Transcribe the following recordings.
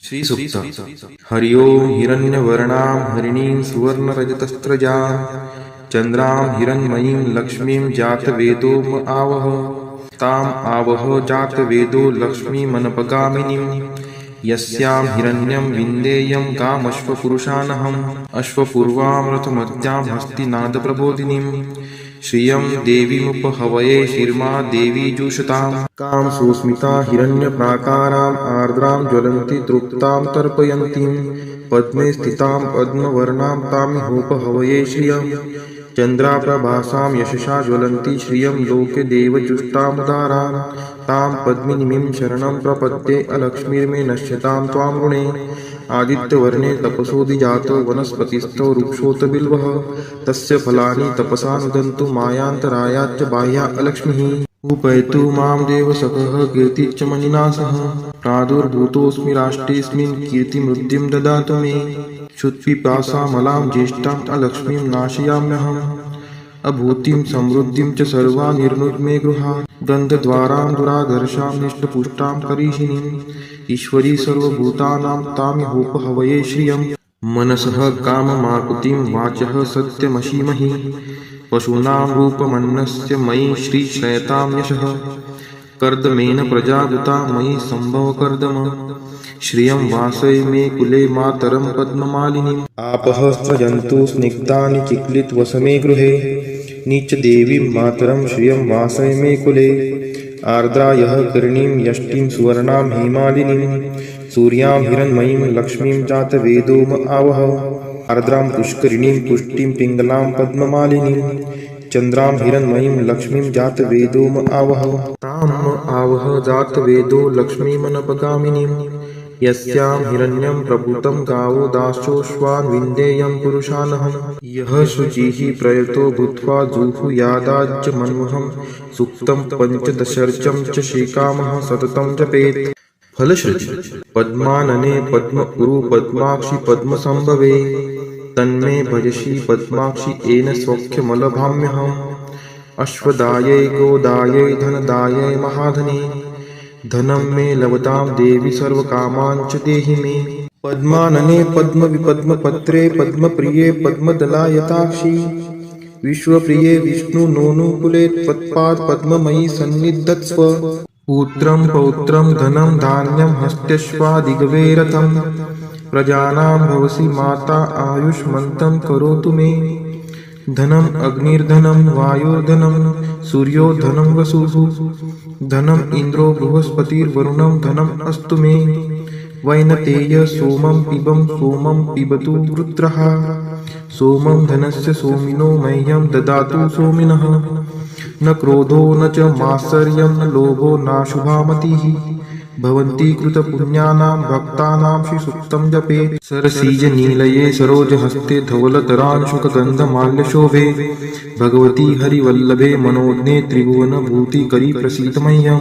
श्रीसूक्त हरि ओं हिरण्यवर्णां हरिणीं सुवर्णरजतस्रजां चन्द्रां हिरण्मयीं लक्ष्मीं जातवेदो म आवह ताम् आवह जातवेदो लक्ष्मीमनपगामिनीं यस्यां हिरण्यं विन्देयं कामश्वपुरुषानहम् अश्वपूर्वां रथमत्यां हस्तिनादप्रबोधिनीं श्रियं देवीमुपहवये शिर्मा देवी जुषतां कां सुस्मिता हिरण्यप्राकाराम् आर्द्रां ज्वलन्ति तृप्तां तर्पयन्तीं पद्मे स्थितां पद्मवर्णां तामिहोपहवये श्रियं चन्द्राप्रभासां यशसा ज्वलन्ति श्रियं लोके देवजुष्टामुदारां तां पद्मिनीं शरणं प्रपद्ये अलक्ष्मीर्मे नश्यतां त्वां ऋणे आदित्यवर्णे तपसोऽधिजातो वनस्पतिस्थो वृक्षोत बिल्वः तस्य फलानि तपसा नुदन्तु मायान्तरायाच्च बाह्या अलक्ष्मीः उपैतु मां देवसखः कीर्तिश्च मणिना सह प्रादुर्भूतोऽस्मि राष्ट्रेऽस्मिन् कीर्तिमृद्धिं ददातु मे क्षुत्पिपासामलां ज्येष्ठाम् अलक्ष्मीं नाशयाम्यहम् अभूतिं समृद्धिं च सर्वा निर्नुद्मे गृहात् गन्धद्वारां दुराधर्षां निष्टपुष्टां करीषिणीम् ईश्वरी सर्वभूतानां तामिहोपहवये श्रियं मनसः काममाकुतिं वाचः सत्यमशीमहि पशूनां रूपमन्नस्य मयि श्रीश्रयतां यशः कर्दमेन प्रजाभूता मयि सम्भवकर्दम श्रियं वासय मे कुले मातरं पद्ममालिनीम् आपः स्रजन्तु स्निग्धानि चिक्लितवसमे गृहे नीचदेवीं मातरं श्रियं वासय मे कुले आर्द्रायः कर्णीं यष्टिं सुवर्णां हेमालिनीं सूर्यां हिरण्मयीं लक्ष्मीं जातवेदो म आवह आर्द्रां पुष्करिणीं पुष्टिं पिङ्गलां पद्ममालिनीं चन्द्रां हिरण्मयीं लक्ष्मीं जातवेदो म आवह तां म आवह जातवेदो लक्ष्मीमनपगामिनीं यस्यां हिरण्यं प्रभूतं गावो दाशोऽश्वान् विन्देयं पुरुषानहम् यः शुचिः प्रयतो भूत्वा जुहुयादाज्यमन्वहं सूक्तं पञ्चदशर्चं च श्रीकामः सततं जपेत् फलश्रुति पद्मानने पद्मपुरु पद्माक्षि पद्मसंभवे तन्मे भजसि पद्माक्षि येन सौख्यमलभाम्यहम् अश्वदायै गोदायै धनदायै महाधने धनं मे लभतां देवी सर्वकामान् च देहि मे पद्मानने पद्मविपद्मपत्रे पद्मप्रिये पद्मदलायताक्षी विश्वप्रिये विष्णुनोनुकुले त्वत्पाद पद्ममयी सन्निधत्स्व पुत्रं पौत्रं धनं धान्यं हस्त्यश्वादिगवे रथं प्रजानां भवसि माता आयुष्मन्तं करोतु मे धनम् अग्निर्धनं वायुर्धनं सूर्यो धनं वसुः धनम् इन्द्रो बृहस्पतिर्वरुणं धनम् अस्तु मे वैनतेय सोमं पिबतु रुद्रः सोमं धनस्य सोमिनो मह्यं ददातु सोमिनः न क्रोधो न च मात्सर्यं न लोभो नाशुभा मतिः भवन्ति कृतपुण्यानां भक्तानां श्रीसूक्तं जपेत् सरसीजनीलये सरोजहस्ते धवलतरांशुकगन्धमाल्यशोभे भगवती हरिवल्लभे मनोज्ञे त्रिभुवनभूतिकरी प्रसीद मह्यं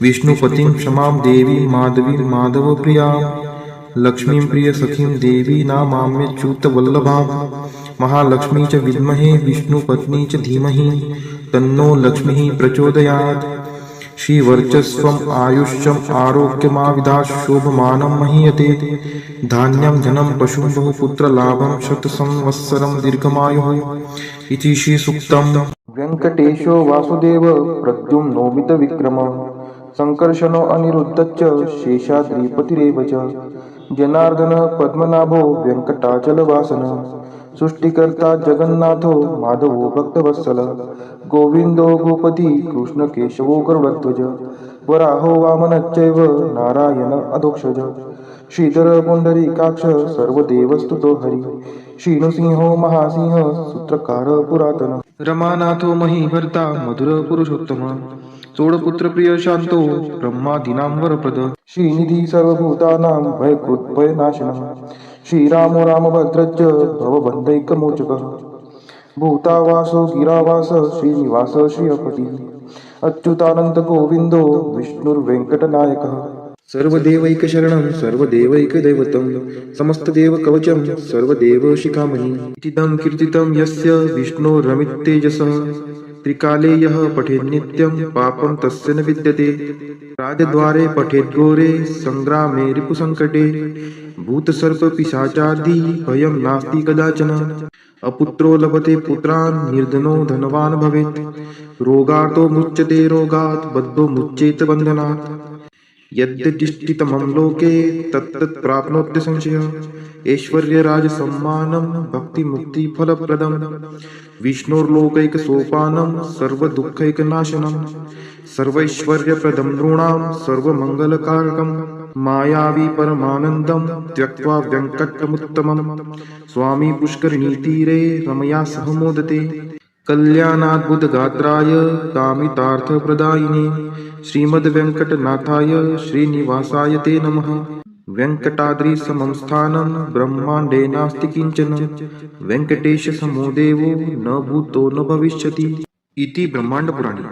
विष्णुपतिं क्षमां देवीं माधवीं माधवप्रियां लक्ष्मीं प्रियसखीं देवी नामाम्यच्युतवल्लभां महालक्ष्मी च विद्महे विष्णुपत्नी च धीमहि तन्नो लक्ष्मीः प्रचोदयात् श्रीवर्चस्वम् आयुष्यम् आरोग्यमाविधात् शोभमानं महीयते धान्यं धनं पशुं बहुपुत्रलाभं शतसंवत्सरं दीर्घमायुः इति श्रीसूक्तम् वेङ्कटेशो वासुदेव प्रद्युम्नोमितविक्रम सङ्कर्षणो अनिरुद्धश्च शेषाद्रिपतिरेव च जनार्दन पद्मनाभो वेङ्कटाचलवासनः सृष्टिकर्ता जगन्नाथो माधवो भक्तवत्सल गोविन्दो गोपति कृष्णकेशवो गरुडध्वज वराहो वामनश्चैव नारायण अधोक्षज श्रीधर पुण्डरीकाक्ष सर्वदेवस्तुतो हरि श्रीनृसिंहो महासिंह सूत्रकार पुरातन रमानाथो महीभर्ता मधुर पुरुषोत्तम सोडपुत्रप्रिय शान्तो ब्रह्मादीनां वरप्रद श्रीनिधि सर्वभूतानां भयकृद्भयनाशनः श्रीरामो रामभद्रश्च भवबन्धैकमोचकः भूतावासो गिरावास श्रीनिवास श्रियपतिः अच्युतानन्दगोविन्दो विष्णुर्वेङ्कटनायकः सर्वदेवैकशरणं सर्वदेवैकदैवतं समस्तदेवकवचं सर्वदेवशिखामणि इतीदं कीर्तितं यस्य विष्णोरमिततेजसः त्रिकाले यः पठेत् नित्यं पापं तस्य न विद्यते। राजद्वारे पठेत् घोरे संग्रामे रिपुसङ्कटे। भूतसर्पपिशाचादि भयं नास्ति कदाचन। अपुत्रो लभते पुत्रान् निर्धनो धनवान् भवेत्। रोगार्तो मुच्यते रोगात् बद्धो मुच्येत बन्धनात्। यद्यदिष्टितमं लोके तत्तत् प्राप्नोत्य संशयः। ऐश्वर्यराजसम्मानं भक्तिमुक्तिफलप्रदं। विष्णोर्लोकैकसोपानं सर्वदुःखैकनाशनं। सर्वैश्वर्यप्रदं नृणां सर्वमङ्गलकारकं। मायावी परमानन्दं त्यक्त्वा व्यङ्कटमुत्तमं। स्वामी पुष्करिणीतीरे रमया सह मोदते। कल्याणाद्भुतगात्राय कामितार्थप्रदायिने श्रीमद्वेङ्कटनाथाय श्रीनिवासाय ते नमः। वेङ्कटाद्रिसमं स्थानं ब्रह्माण्डे नास्ति किञ्चन। वेङ्कटेशसमो देवो न भूतो न भविष्यति। इति ब्रह्माण्डपुराणे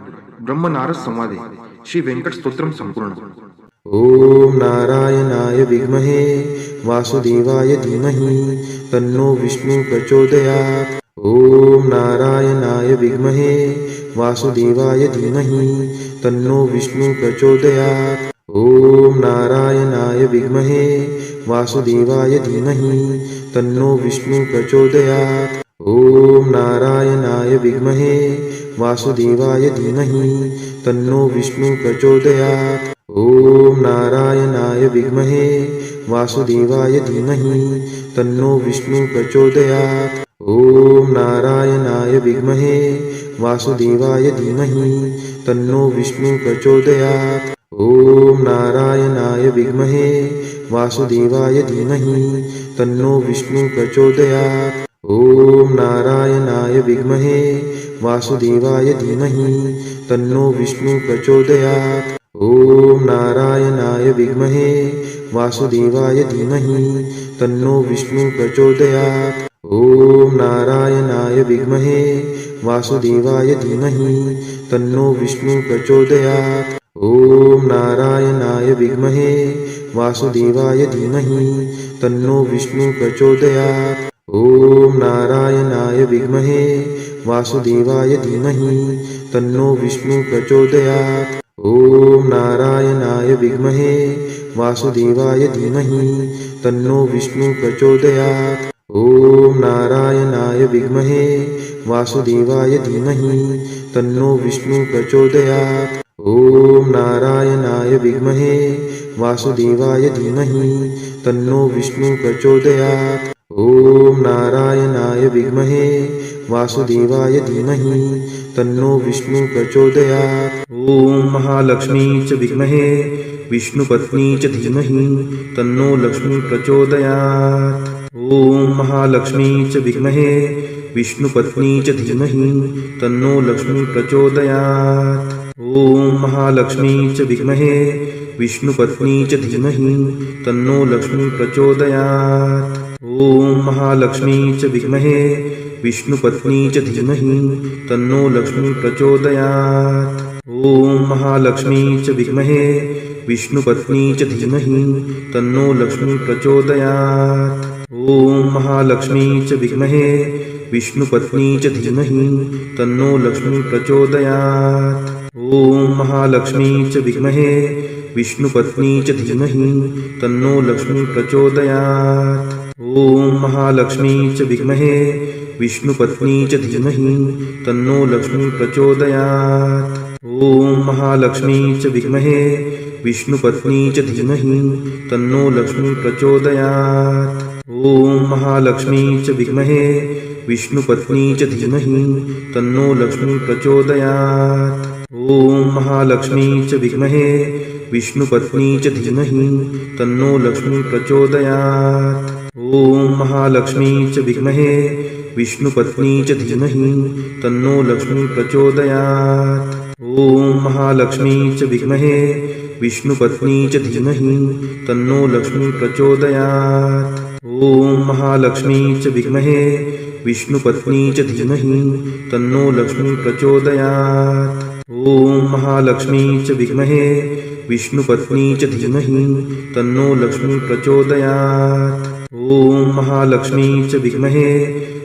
ब्रह्मनारद संवादे श्री वेङ्कटस्तोत्रं सम्पूर्णम्। ॐ नारायणाय विद्महे वासुदेवाय धीमहि तन्नो विष्णु प्रचोदयात्। ॐ नारायणाय विद्महे वासुदेवाय धीमहि तन्नो विष्णु प्रचोदयात्। ॐ नारायणाय विद्महे वासुदेवाय धीमहि तन्नो विष्णु प्रचोदयात्। ॐ नारायणाय विद्महे वासुदेवाय धीमहि तन्नो विष्णु प्रचोदयात्। ॐ नारायणाय विद्महे वासुदेवाय धीमहि तन्नो विष्णु प्रचोदयात्। ॐ नारायणाय विद्महे वासुदेवाय धीमहि तन्नो विष्णु प्रचोदयात्। ॐ नारायणाय विद्महे वासुदेवाय धीमहि तन्नो विष्णु प्रचोदयात्। ॐ नारायणाय विद्महे वासुदेवाय धीमहि तन्नो विष्णु प्रचोदयात्। ॐ नारायणाय विद्महे वासुदेवाय धीमहि तन्नो विष्णु प्रचोदयात्। ॐ नारायणाय विद्महे वासुदेवाय धीमहि तन्नो विष्णु प्रचोदयात्। ॐ नारायणाय विद्महे वासुदेवाय धीमहि तन्नो विष्णु प्रचोदयात्। ॐ नारायणाय विद्महे वासुदेवाय धीमहि तन्नो विष्णु प्रचोदयात्। ॐ नारायणाय विद्महे वासुदेवाय धीमहि तन्नो विष्णु प्रचोदयात्। ॐ नारायणाय विद्महे वासुदेवाय धीमहि तन्नो विष्णु प्रचोदयात्। ॐ नारायणाय विद्महे वासुदेवाय धीमहि तन्नो विष्णु प्रचोदयात्। ॐ नारायणाय विद्महे वासुदेवाय धीमहि तन्नो विष्णु प्रचोदयात्। ॐ महालक्ष्मी च विद्महे विष्णुपत्नी च धीमहि तन्नो लक्ष्मी प्रचोदयात्। ॐ महालक्ष्मी च विद्महे विष्णुपत्नी च धीमहि तन्नो लक्ष्मी प्रचोदयात्। ॐ महालक्ष्मी च विद्महे विष्णुपत्नी च धीमहि तन्नो लक्ष्मी प्रचोदयात्। ॐ महालक्ष्मी च विद्महे विष्णुपत्नी च धीमहि तन्नो लक्ष्मी प्रचोदयात्। ॐ महालक्ष्मी च विद्महे विष्णुपत्नी च धीमहि तन्नो लक्ष्मी प्रचोदयात्। ॐ महालक्ष्मी च विद्महे विष्णुपत्नी च धीमहि तन्नो लक्ष्मी प्रचोदयात्। ॐ महालक्ष्मी च विद्महे विष्णुपत्नी च धीमहि तन्नो लक्ष्मी प्रचोदयात्। ॐ महालक्ष्मी च विद्महे विष्णुपत्नी च धीमहि तन्नो लक्ष्मी प्रचोदयात्। ॐ महालक्ष्मी च विद्महे विष्णुपत्नी च धीमहि तन्नो लक्ष्मी प्रचोदयात्। ॐ महालक्ष्मी च विद्महे विष्णुपत्नी च धीमहि तन्नो लक्ष्मी प्रचोदयात्। ॐ महालक्ष्मी च विद्महे विष्णुपत्नी च धीमहि तन्नो लक्ष्मी प्रचोदयात्। ॐ महालक्ष्मी च विद्महे विष्णुपत्नी च धीमहि तन्नो लक्ष्मी प्रचोदयात्। ॐ महालक्ष्मी च विद्महे विष्णुपत्नी च धीमहि तन्नो लक्ष्मी प्रचोदयात्। ॐ महालक्ष्मी च विद्महे विष्णुपत्नी च धीमहि तन्नो लक्ष्मी प्रचोदयात्। ॐ महालक्ष्मी च विद्महे विष्णुपत्नी च धीमहि तन्नो लक्ष्मी प्रचोदयात्। ॐ महालक्ष्मी च विद्महे